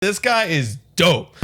This guy is dope.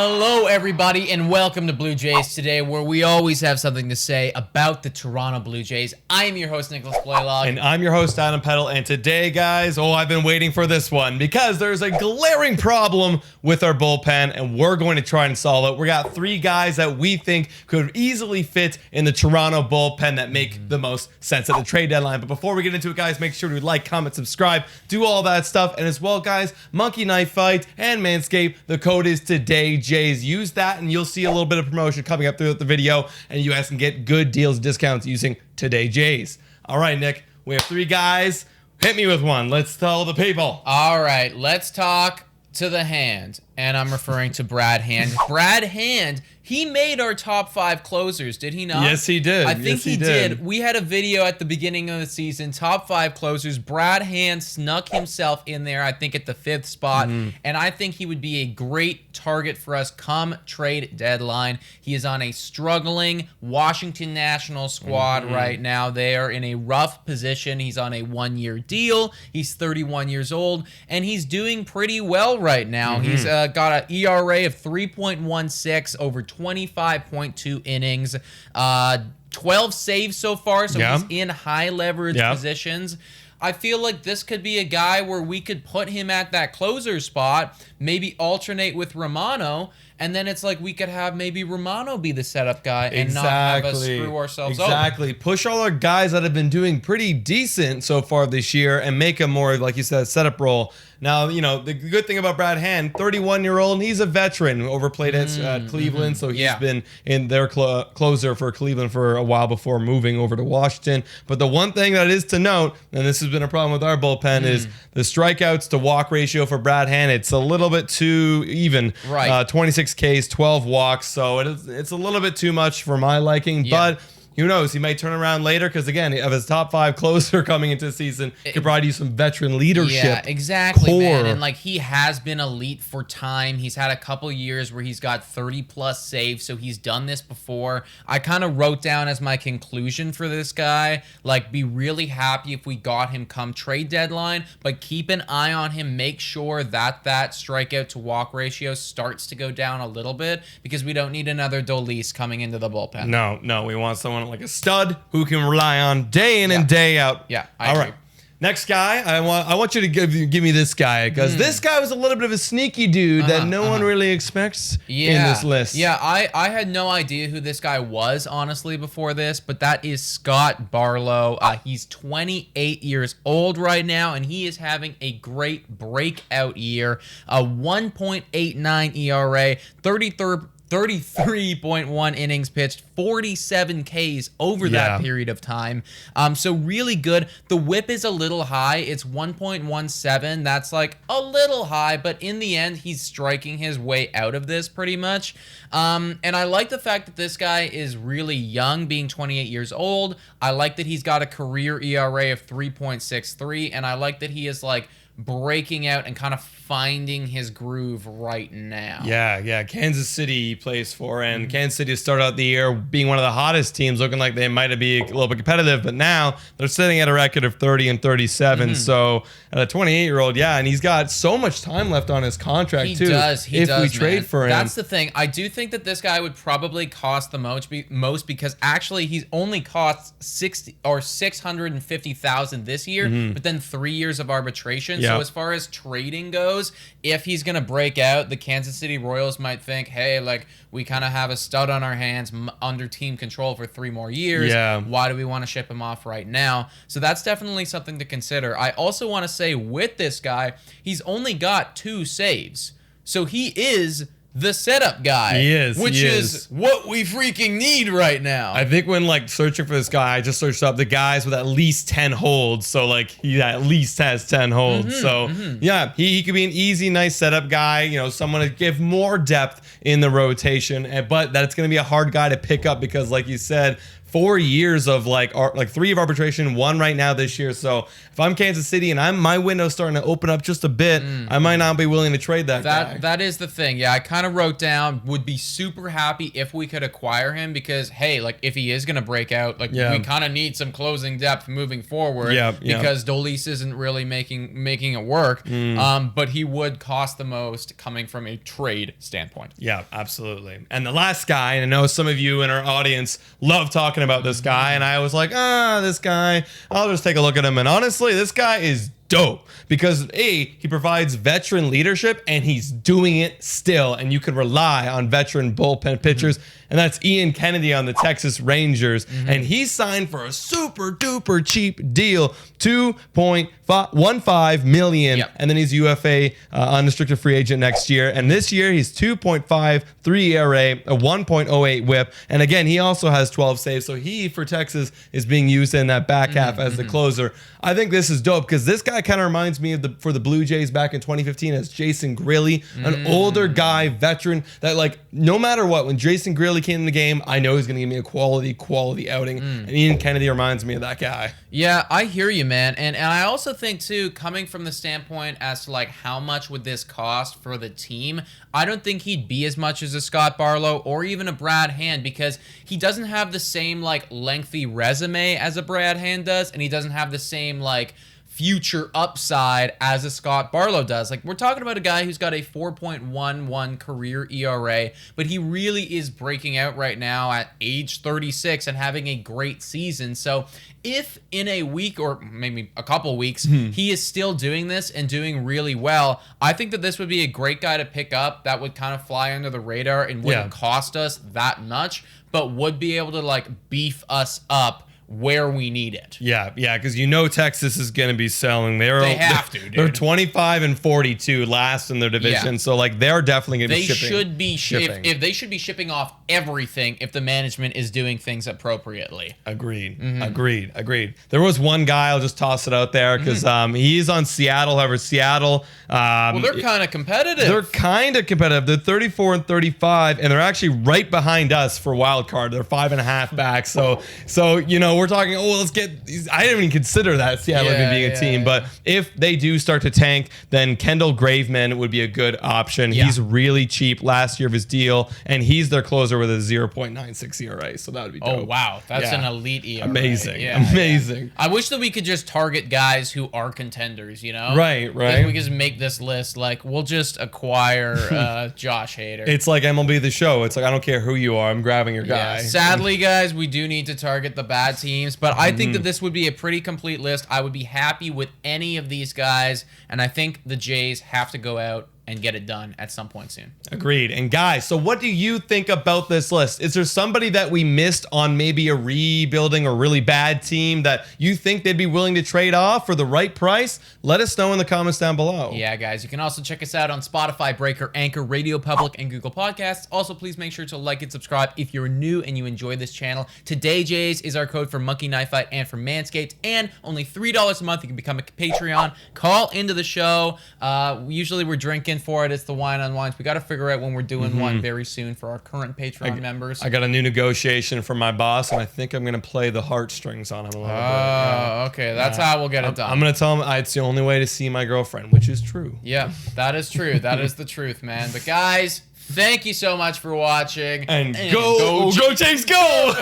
Hello, everybody, and welcome to Blue Jays Today, where we always have something to say about the Toronto Blue Jays. I am your host, Nicholas Blaylock. And I'm your host, Adam Peddle. And today, guys, I've been waiting for this one because there's a glaring problem with our bullpen, and we're going to try and solve it. We got three guys that we think could easily fit in the Toronto bullpen that make the most sense at the trade deadline. But before we get into it, guys, make sure to like, comment, subscribe, do all that stuff. And as well, guys, Monkey Knife Fight and Manscaped. The code is Today Jays. Use that and you'll see a little bit of promotion coming up throughout the video, and you guys can get good deals, discounts using Today Jays. All right, Nick, we have three guys. Hit me with one. Let's tell the people. All right, let's talk to the hand, and I'm referring to Brad Hand. Brad Hand, he made our top 5 closers, did he not? Yes, he did. I think he did. We had a video at the beginning of the season, top 5 closers. Brad Hand snuck himself in there, I think, at the 5th spot, and I think he would be a great target for us come trade deadline. He is on a struggling Washington Nationals squad right now. They are in a rough position. He's on a 1-year deal. He's 31 years old, and he's doing pretty well right now. He's got an ERA of 3.16 over 25.2 innings, 12 saves so far, so he's in high leverage positions. I feel like this could be a guy where we could put him at that closer spot, maybe alternate with Romano, and then it's like we could have maybe Romano be the setup guy and not have us screw ourselves over. Exactly. Push all our guys that have been doing pretty decent so far this year and make them more, like you said, setup role. Now, you know, the good thing about Brad Hand, 31-year-old, and he's a veteran, overplayed at Cleveland, so he's been in their closer for Cleveland for a while before moving over to Washington. But the one thing that is to note, and this has been a problem with our bullpen, is the strikeouts to walk ratio for Brad Hand. It's a little bit too even. Right. 26 Ks, 12 walks, so it's a little bit too much for my liking, but who knows? He may turn around later because, again, of his top 5 closer coming into the season, could probably use some veteran leadership. Yeah, exactly, man. And, like, he has been elite for time. He's had a couple years where he's got 30-plus saves, so he's done this before. I kind of wrote down as my conclusion for this guy, like, be really happy if we got him come trade deadline, but keep an eye on him. Make sure that strikeout to walk ratio starts to go down a little bit because we don't need another Dolis coming into the bullpen. No, we want someone like a stud who can rely on day in and day out. Yeah, all right. Next guy, I want you to give me this guy because this guy was a little bit of a sneaky dude that no one really expects in this list. Yeah, I had no idea who this guy was, honestly, before this, but that is Scott Barlow. He's 28 years old right now, and he is having a great breakout year. A 1.89 ERA, 33.1 innings pitched, 47 Ks over that period of time. So really good. The whip is a little high. It's 1.17. That's like a little high, but in the end, he's striking his way out of this pretty much. And I like the fact that this guy is really young, being 28 years old. I like that he's got a career ERA of 3.63, and I like that he is like breaking out and kind of finding his groove right now. Yeah. Kansas City he plays for, and Kansas City started out the year being one of the hottest teams, looking like they might be a little bit competitive, but now they're sitting at a record of 30 and 37. So at a 28-year-old, and he's got so much time left on his contract He too. does, we trade for him. That's the thing. I do think that this guy would probably cost the most because actually he's only cost 60 or 650,000 this year, but then 3 years of arbitration. So as far as trading goes, if he's going to break out, the Kansas City Royals might think, hey, like, we kind of have a stud on our hands under team control for 3 more years. Why do we want to ship him off right now? So that's definitely something to consider. I also want to say with this guy, he's only got 2 saves. So he is the setup guy. He is. Which is what we freaking need right now. I think when like searching for this guy, I just searched up the guys with at least 10 holds. So like he at least has 10 holds. Yeah, he could be an easy, nice setup guy. You know, someone to give more depth in the rotation. But that's going to be a hard guy to pick up because, like you said, 4 years of like 3 of arbitration, 1 right now this year. So if I'm Kansas City and my window's starting to open up just a bit, I might not be willing to trade that guy. That is the thing. Yeah, I kind of wrote down, would be super happy if we could acquire him because, hey, like if he is going to break out, like we kind of need some closing depth moving forward because Dolis isn't really making it work. But he would cost the most coming from a trade standpoint. Yeah, absolutely. And the last guy, and I know some of you in our audience love talking about this guy, and I was like, this guy, I'll just take a look at him. And honestly, this guy is dope because he provides veteran leadership and he's doing it still, and you can rely on veteran bullpen pitchers. And that's Ian Kennedy on the Texas Rangers, and he signed for a super duper cheap deal, $2.15 million, and then he's UFA, unrestricted free agent next year. And this year he's 2.53 ERA, a 1.08 WHIP, and again he also has 12 saves. So he for Texas is being used in that back half as the closer. I think this is dope because this guy kind of reminds me of for the Blue Jays back in 2015 as Jason Grilli, an older guy, veteran that like no matter what, when Jason Grilli came in the game, I know he's going to give me a quality outing. And Ian Kennedy reminds me of that guy. Yeah, I hear you, man. And I also think too, coming from the standpoint as to like how much would this cost for the team, I don't think he'd be as much as a Scott Barlow or even a Brad Hand because he doesn't have the same like lengthy resume as a Brad Hand does, and he doesn't have the same like future upside as a Scott Barlow does. Like we're talking about a guy who's got a 4.11 career ERA, but he really is breaking out right now at age 36 and having a great season. So if in a week or maybe a couple weeks, he is still doing this and doing really well, I think that this would be a great guy to pick up that would kind of fly under the radar and wouldn't cost us that much, but would be able to like beef us up where we need it. Yeah, because Texas is going to be selling. They have to, dude. They're 25 and 42, last in their division. So like they're definitely going to be shipping. They should be if they should be shipping off everything if the management is doing things appropriately. Agreed. There was one guy, I'll just toss it out there because he's on Seattle. However, Seattle, well, they're kind of competitive. They're 34 and 35, and they're actually right behind us for wild card. They're 5.5 back. So we're talking, let's get these. I didn't even consider that Seattle being a team. But if they do start to tank, then Kendall Graveman would be a good option. He's really cheap last year of his deal, and he's their closer with a 0.96 ERA. So that would be dope. Oh, wow. That's an elite ERA. Amazing. I wish that we could just target guys who are contenders, Right. Like we could just make this list. Like, we'll just acquire Josh Hader. It's like MLB The Show. It's like, I don't care who you are. I'm grabbing your guy. Sadly, guys, we do need to target the bad teams, but I think that this would be a pretty complete list. I would be happy with any of these guys, and I think the Jays have to go out and get it done at some point soon. Agreed. And guys, so what do you think about this list? Is there somebody that we missed on maybe a rebuilding or really bad team that you think they'd be willing to trade off for the right price? Let us know in the comments down below. Yeah, guys. You can also check us out on Spotify, Breaker, Anchor, Radio Public, and Google Podcasts. Also, please make sure to like and subscribe if you're new and you enjoy this channel. Today, Jays, is our code for Monkey Knife Fight and for Manscaped, and only $3 a month. You can become a Patreon. Call into the show. Usually we're drinking for it. It's the Wine on Wines. We got to figure out when we're doing one very soon for our current Patreon members. I got a new negotiation from my boss, and I think I'm going to play the heartstrings on him a little bit. Oh, okay. That's how we'll get it done. I'm going to tell him it's the only way to see my girlfriend, which is true. Yeah, that is true. That is the truth, man. But guys, thank you so much for watching. And go James, go!